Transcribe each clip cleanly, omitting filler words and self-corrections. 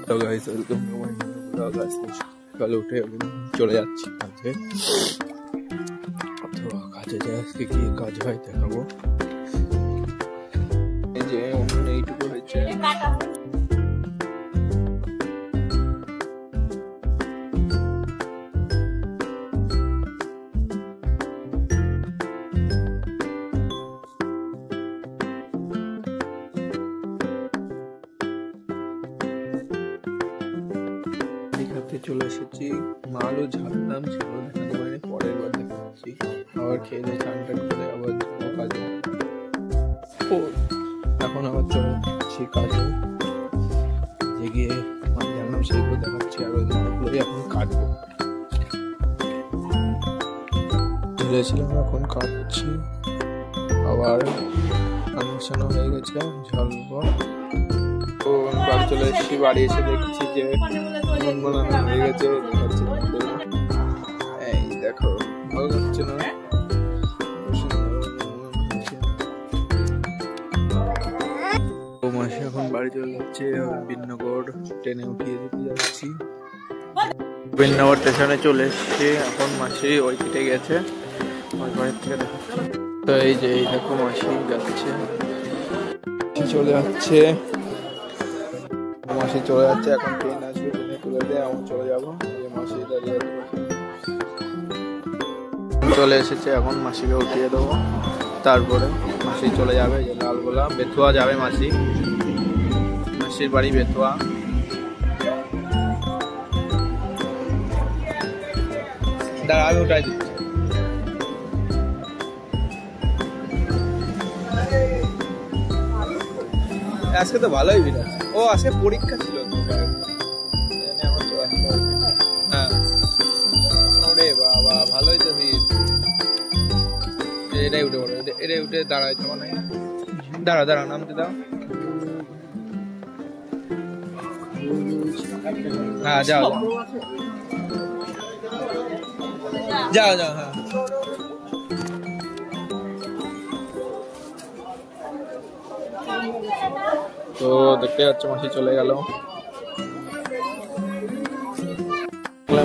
তো guys welcome to my new blog. আজকে সকালে উঠে আমি চলে যাচ্ছি কাজে। তো কাজে যাই, আজকে কি কাজ হয় দেখাবো। এই যে এইটুকু হয়েছে। চলে এসেছি, মালও ঝাড়তাম ছিল মানে পরের বার দেখাচ্ছি। আবার খেয়ে দিয়ে চান টান করে আবার যাবো কাজে। এখন আবার চলে যাচ্ছি কাজে, যে গিয়ে মাল জানলাম সেইগুলো দেখাচ্ছি আর ওই মালগুলোই এখন কাটবো। চলে এসেছিলাম, এখন কাটছি। আবার আনুষ্ঠানও হয়ে গেছে, ঝালবো। তো বাড়ি চলে এসেছি, বাড়ি এসে দেখছি যে বানানো হয়ে গেছে। এই দেখো, ভালো লাগছে না? মাসি এখন বাড়ি চলে যাচ্ছে, বিন্নগর ট্রেনে উঠিয়ে দিতে যাচ্ছি। বিন্নগর স্টেশনে চলে এসেছি, এখন মাসি ওই পিঠে গেছে, ওই বাড়ির থেকে দেখাচ্ছে। তো এই যে এই দেখো মাসি যাচ্ছে, চলে যাচ্ছে, মাসি চলে যাচ্ছে। এখন ট্রেন আসবে, ট্রেনে তুলে দেয়, আমি চলে যাবো। মাসি দাঁড়িয়ে চলে এসেছে, এখন মাসিকে উঠিয়ে দেবো, তারপরে মাসি চলে যাবে। যে লালগোলা বেথুয়া যাবে মাসি, মাসির বাড়ি বেথুয়া। দাঁড়া, আমি উঠাই দিচ্ছি। আজকে তো ভালোই ভিড় আছে। ও আজকে পরীক্ষা ছিল, হ্যাঁ। ওরে বাবা, ভালোই তো ভিড়। এটাই উঠে পড়ো, এটাই উঠে দাঁড়াইতে মানে। দাঁড়া দাঁড়া, নামতে দাও। হ্যাঁ যাও যাও যাও, হ্যাঁ। তো দেখতে যাচ্ছে মাসি চলে গেল,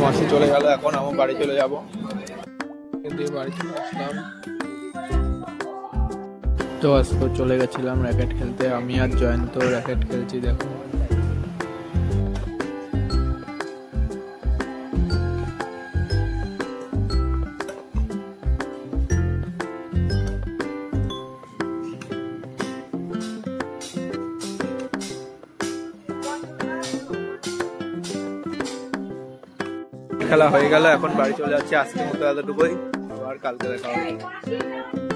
মাসি চলে গেল। এখন আমার বাড়ি চলে যাবো, কিন্তু বাড়ি চলে আসলাম। তো আজকে চলে গেছিলাম র্যাকেট খেলতে, আমি আর জয়ন্ত র্যাকেট খেলছি। দেখো খেলা হয়ে গেল, এখন বাড়ি চলে যাচ্ছি। আজকের মতো এতটুকুই, আবার কালকে দেখা হবে।